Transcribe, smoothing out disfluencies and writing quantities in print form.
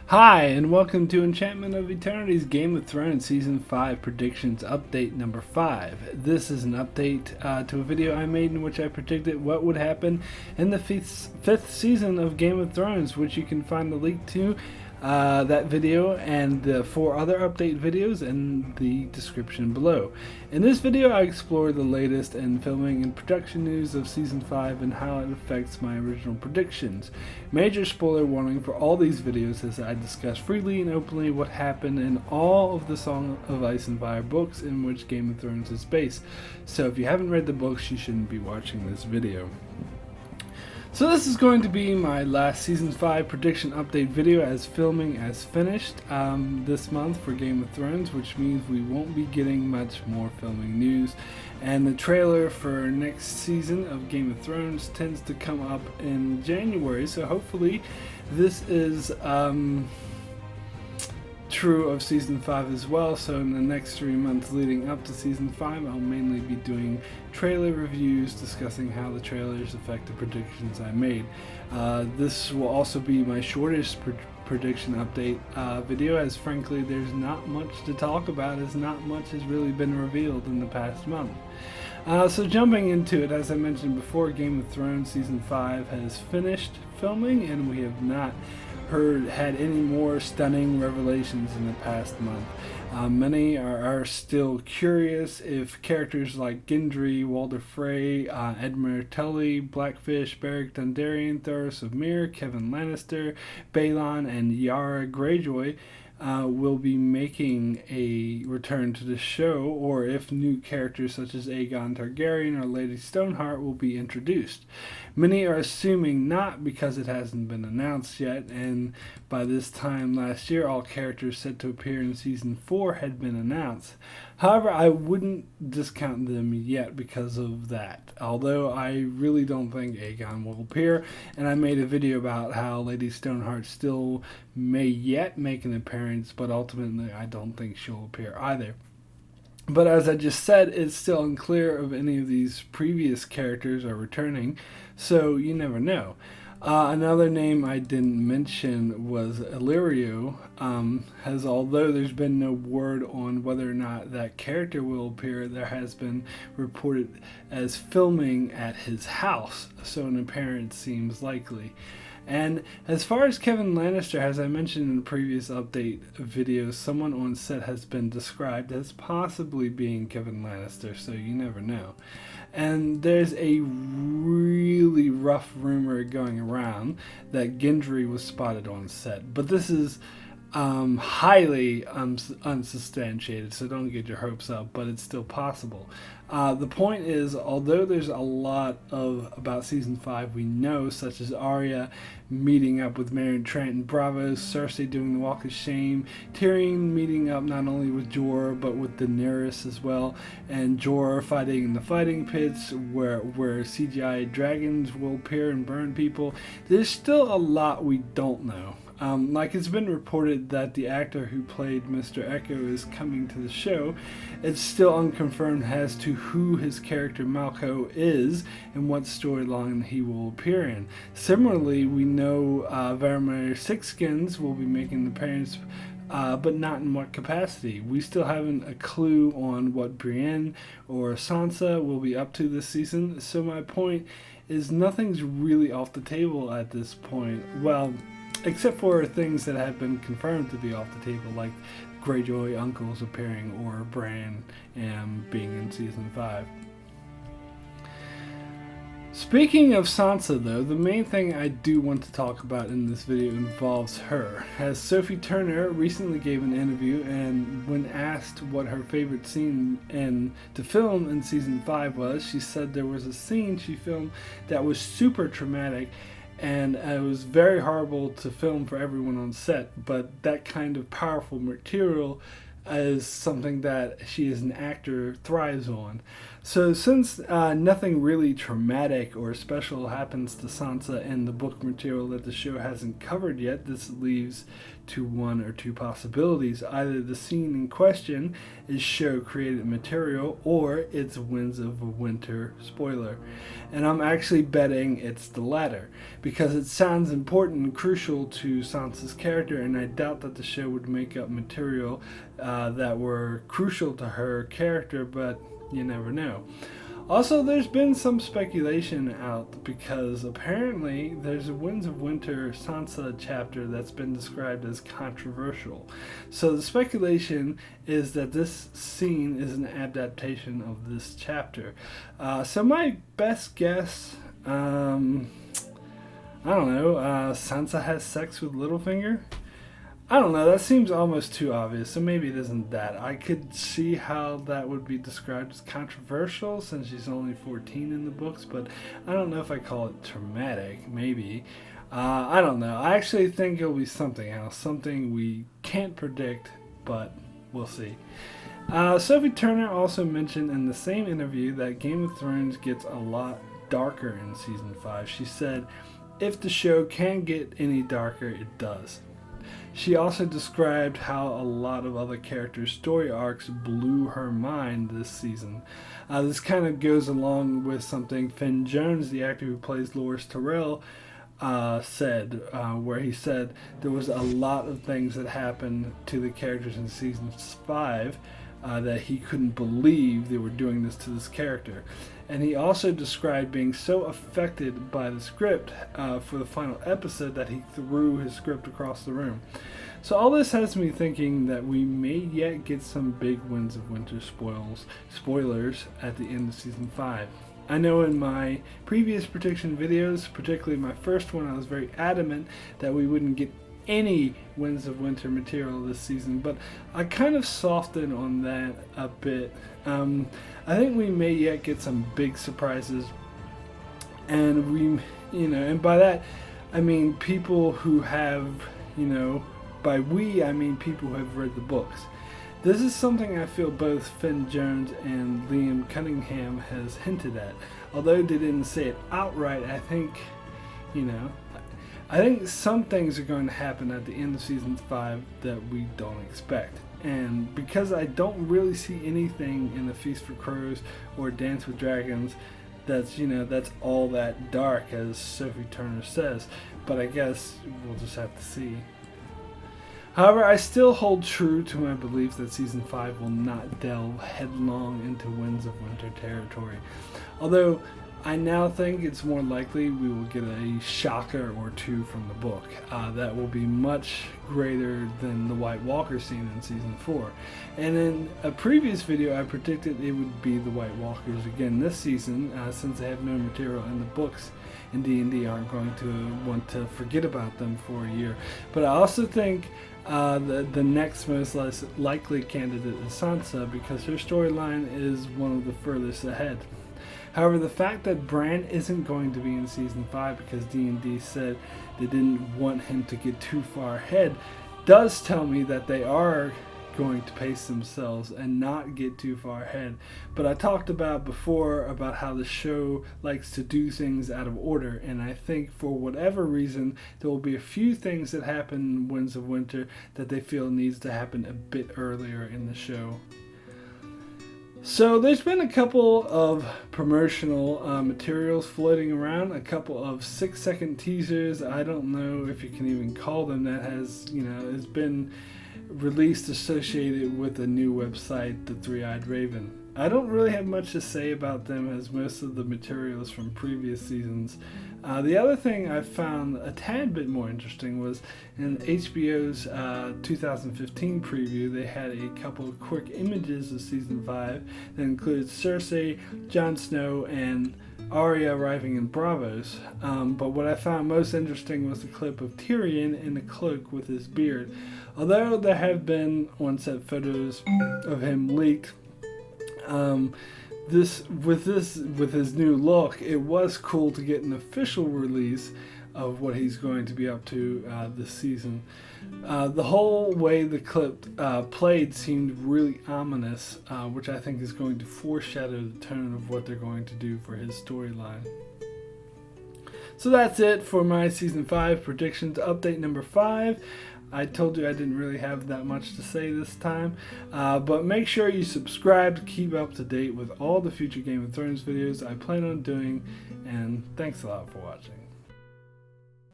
Hi, and welcome to Enchantment of Eternity's Game of Thrones Season 5 Predictions Update number 5. This is an update to a video I made in which I predicted what would happen in the fifth season of Game of Thrones, which you can find the link to that video and the 4 other update videos in the description below. In this video, I explore the latest in filming and production news of Season 5 and how it affects my original predictions. Major spoiler warning for all these videos as I discuss freely and openly what happened in all of the Song of Ice and Fire books in which Game of Thrones is based. So if you haven't read the books, you shouldn't be watching this video. So this is going to be my last Season 5 prediction update video as filming has finished this month for Game of Thrones, which means we won't be getting much more filming news. And the trailer for next season of Game of Thrones tends to come up in January, so hopefully this is true of Season 5 as well. So in the next 3 months leading up to Season 5, I'll mainly be doing trailer reviews discussing how the trailers affect the predictions I made. This will also be my shortest prediction update video, as frankly there's not much to talk about as not much has really been revealed in the past month. So jumping into it, as I mentioned before, Game of Thrones Season 5 has finished filming and we have not had any more stunning revelations in the past month. Many are still curious if characters like Gendry, Walder Frey, Edmure Tully, Blackfish, Beric Dondarrion, Thoros of Myr, Kevan Lannister, Balon, and Yara Greyjoy will be making a return to the show, or if new characters such as Aegon Targaryen or Lady Stoneheart will be introduced. Many are assuming not, because it hasn't been announced yet, and by this time last year all characters set to appear in Season 4 had been announced. However, I wouldn't discount them yet because of that, although I really don't think Aegon will appear, and I made a video about how Lady Stoneheart still may yet make an appearance, but ultimately I don't think she'll appear either. But as I just said, it's still unclear if any of these previous characters are returning, so you never know. Another name I didn't mention was Illyrio, as although there's been no word on whether or not that character will appear, there has been reported as filming at his house, so an appearance seems likely. And as far as Kevan Lannister, as I mentioned in the previous update videos, someone on set has been described as possibly being Kevan Lannister, so you never know. And there's a really rough rumor going around that Gendry was spotted on set, but this is highly unsubstantiated, so don't get your hopes up, but it's still possible. The point is, although there's a lot about Season 5 we know, such as Arya meeting up with Meryn Trant and Braavos, Cersei doing the Walk of Shame, Tyrion meeting up not only with Jorah but with Daenerys as well, and Jorah fighting in the fighting pits where CGI dragons will appear and burn people. There's still a lot we don't know. Like it's been reported that the actor who played Mr. Echo is coming to the show. It's still unconfirmed as to who his character Malco is and what storyline he will appear in. Similarly, we know Varamir Sixskins will be making an appearance, but not in what capacity. We still haven't a clue on what Brienne or Sansa will be up to this season, so my point is nothing's really off the table at this point. Well, except for things that have been confirmed to be off the table, like Greyjoy uncles appearing or Bran being in Season 5. Speaking of Sansa though, the main thing I do want to talk about in this video involves her, as Sophie Turner recently gave an interview, and when asked what her favorite scene to film in Season 5 was, she said there was a scene she filmed that was super traumatic, and it was very horrible to film for everyone on set, but that kind of powerful material is something that she as an actor thrives on. So since nothing really traumatic or special happens to Sansa in the book material that the show hasn't covered yet, this leaves to one or two possibilities. Either the scene in question is show created material or it's Winds of Winter spoiler. And I'm actually betting it's the latter because it sounds important and crucial to Sansa's character, and I doubt that the show would make up material that were crucial to her character, but you never know. Also, there's been some speculation out because apparently there's a Winds of Winter Sansa chapter that's been described as controversial. So the speculation is that this scene is an adaptation of this chapter. So my best guess, I don't know, Sansa has sex with Littlefinger? I don't know, that seems almost too obvious, so maybe it isn't that. I could see how that would be described as controversial since she's only 14 in the books, but I don't know if I call it traumatic, maybe. I don't know. I actually think it'll be something else, something we can't predict, but we'll see. Sophie Turner also mentioned in the same interview that Game of Thrones gets a lot darker in Season 5. She said, if the show can get any darker, it does. She also described how a lot of other characters' story arcs blew her mind this season. This kind of goes along with something Finn Jones, the actor who plays Loras Tyrell, said, where he said there was a lot of things that happened to the characters in Season 5 that he couldn't believe they were doing this to this character. And he also described being so affected by the script for the final episode that he threw his script across the room. So all this has me thinking that we may yet get some big Winds of Winter spoilers at the end of Season 5. I know in my previous prediction videos, particularly my first one, I was very adamant that we wouldn't get any Winds of Winter material this season, but I kind of softened on that a bit. I think we may yet get some big surprises, and and by that I mean people who have, by we I mean people who have read the books. This is something I feel both Finn Jones and Liam Cunningham has hinted at. Although they didn't say it outright, I think some things are going to happen at the end of Season 5 that we don't expect. And because I don't really see anything in The Feast for Crows or Dance with Dragons that's all that dark, as Sophie Turner says, but I guess we'll just have to see. However, I still hold true to my belief that Season 5 will not delve headlong into Winds of Winter territory. Although I now think it's more likely we will get a shocker or two from the book that will be much greater than the White Walker scene in Season 4. And in a previous video I predicted it would be the White Walkers again this season, since they have no material in the books and D&D aren't going to want to forget about them for a year. But I also think the next most likely candidate is Sansa, because her storyline is one of the furthest ahead. However, the fact that Bran isn't going to be in Season 5 because D&D said they didn't want him to get too far ahead does tell me that they are going to pace themselves and not get too far ahead. But I talked about before about how the show likes to do things out of order, and I think for whatever reason there will be a few things that happen in Winds of Winter that they feel needs to happen a bit earlier in the show. So there's been a couple of promotional materials floating around, a couple of 6-second teasers. I don't know if you can even call them that has been released associated with a new website, The Three-Eyed Raven. I don't really have much to say about them as most of the materials from previous seasons. The other thing I found a tad bit more interesting was in HBO's 2015 preview, they had a couple of quick images of Season 5 that included Cersei, Jon Snow, and Arya arriving in Braavos. But what I found most interesting was the clip of Tyrion in a cloak with his beard. Although there have been on-set photos of him leaked, with his new look, it was cool to get an official release of what he's going to be up to this season. The whole way the clip played seemed really ominous, which I think is going to foreshadow the tone of what they're going to do for his storyline. So that's it for my Season 5 predictions. Update number 5. I told you I didn't really have that much to say this time, but make sure you subscribe to keep up to date with all the future Game of Thrones videos I plan on doing, and thanks a lot for watching.